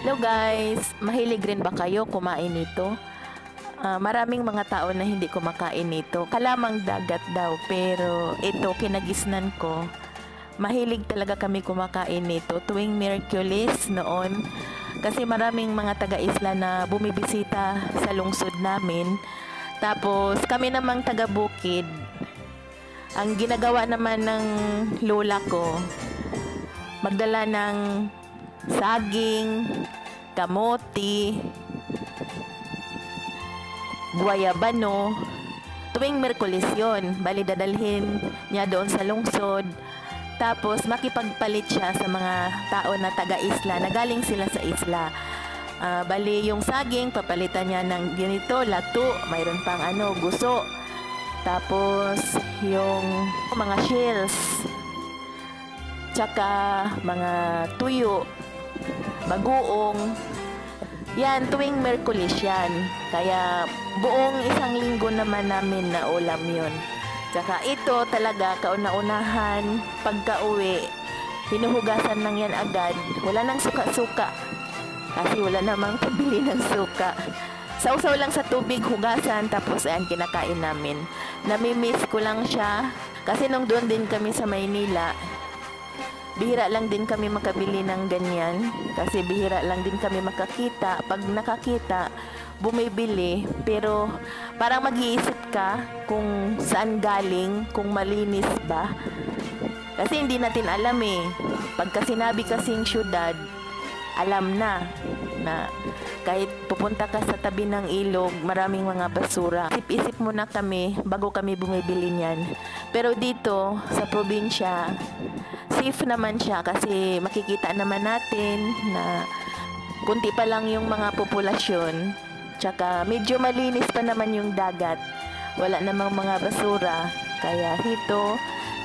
Hello guys, mahilig rin ba kayo kumain nito? Maraming mga tao na hindi kumakain nito. Kalamang dagat daw, pero ito kinagisnan ko. Mahilig talaga kami kumakain nito tuwing Miyerkules noon. Kasi maraming mga taga-isla na bumibisita sa lungsod namin. Tapos kami namang taga-bukid. Ang ginagawa naman ng lola ko, magdala ng saging, kamote, guayabano. Tuwing Miyerkules yun, bali dadalhin niya doon sa lungsod. Tapos makipagpalit siya sa mga tao na taga-isla na galing sila sa isla. Bali yung saging papalitan niya ng ganito, lato, mayroon pang guso. Tapos yung mga shells, tsaka mga tuyo, bagoong. Yan, tuwing Miyerkules yan. Kaya buong isang linggo naman namin na ulam yun. Tsaka ito talaga, kauna-unahan, pagka-uwi, hinuhugasan lang yan agad. Wala nang suka-suka. Kasi wala namang pabili ng suka. Sausaw lang sa tubig, hugasan, tapos ayan, kinakain namin. Namimiss ko lang siya. Kasi nung doon din kami sa Maynila, bihira lang din kami makabili ng ganyan. Kasi bihira lang din kami makakita. Pag nakakita, bumibili, pero parang mag-iisip ka kung saan galing, kung malinis ba. Kasi hindi natin alam eh. Pagka sinabi kasing syudad, alam na kahit pupunta ka sa tabi ng ilog, maraming mga basura. Isip-isip muna kami bago kami bumibili niyan. Pero dito sa probinsya, safe naman siya kasi makikita naman natin na kunti pa lang yung mga populasyon. Tsaka medyo malinis pa naman yung dagat. Wala namang mga basura. Kaya dito,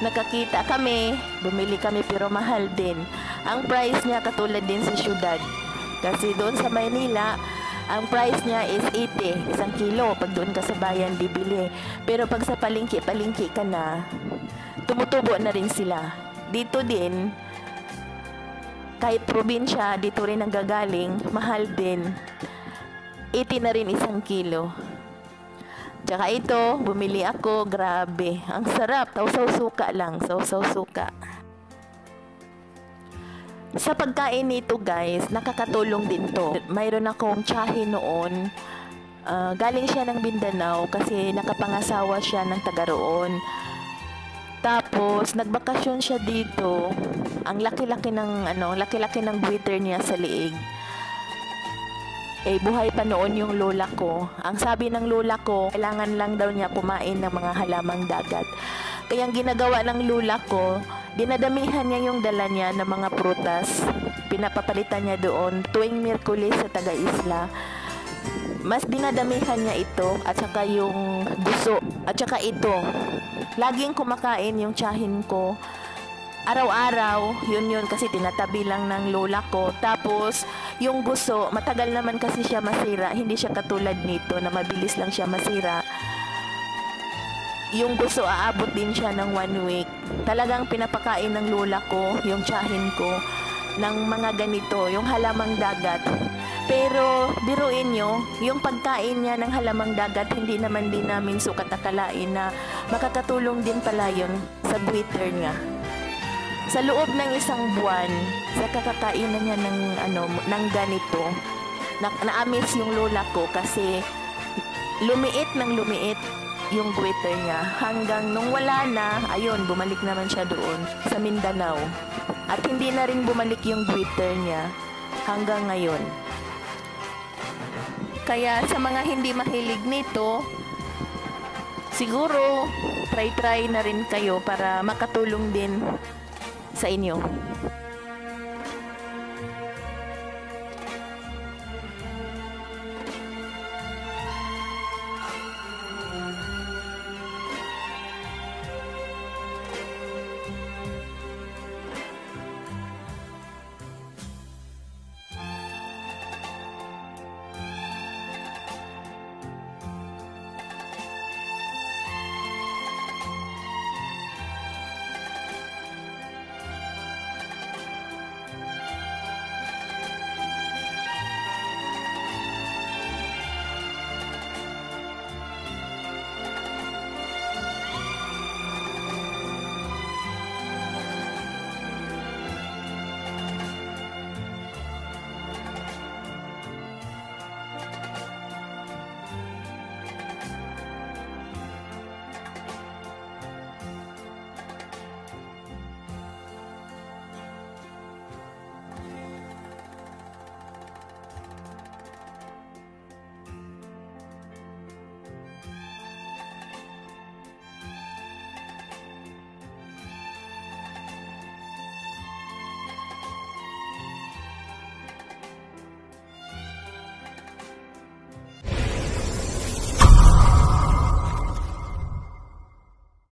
nakakita kami, bumili kami pero mahal din. Ang price niya katulad din sa syudad. Kasi doon sa Maynila, ang price niya is 80, 1 kilo. Pag doon ka sa bayan, bibili. Pero pag sa palengke ka na, tumutubo na rin sila. Dito din, kahit probinsya, dito rin ang gagaling, mahal din. 80 na rin 1 kilo. Tsaka ito, bumili ako, grabe. Ang sarap, tausaw suka lang, sausaw suka. Sa pagkain nito guys, nakakatulong din to. Mayroon akong tiyahin noon. Galing siya ng Mindanao kasi nakapangasawa siya ng taga roon. Tapos, nagbakasyon siya dito. Ang laki-laki ng buwitter niya sa liig. Buhay pa noon yung lola ko. Ang sabi ng lola ko, kailangan lang daw niya kumain ng mga halamang dagat. Kaya ang ginagawa ng lola ko, dinadamihan niya yung dala niya ng mga prutas. Pinapapalitan niya doon tuwing Miyerkules sa taga-isla. Mas dinadamihan niya ito at saka yung guso at saka ito. Laging kumakain yung tiyahin ko. Araw-araw, yun kasi tinatabi lang ng lola ko. Tapos, yung guso, matagal naman kasi siya masira. Hindi siya katulad nito na mabilis lang siya masira. Yung gusto, aabot din siya ng 1 week. Talagang pinapakain ng lola ko, yung tiyahin ko, ng mga ganito, yung halamang dagat. Pero, biruin nyo, yung pagkain niya ng halamang dagat, hindi naman din namin sukat akalain na makakatulong din pala yun sa buwitter niya. Sa loob ng 1 buwan, sa kakakainan niya ng ganito, naamis yung lola ko kasi lumiit yung buwitter niya. Hanggang nung wala na, ayun, bumalik naman siya doon sa Mindanao. At hindi na rin bumalik yung buwitter niya hanggang ngayon. Kaya sa mga hindi mahilig nito, siguro try na rin kayo para makatulong din sa inyo.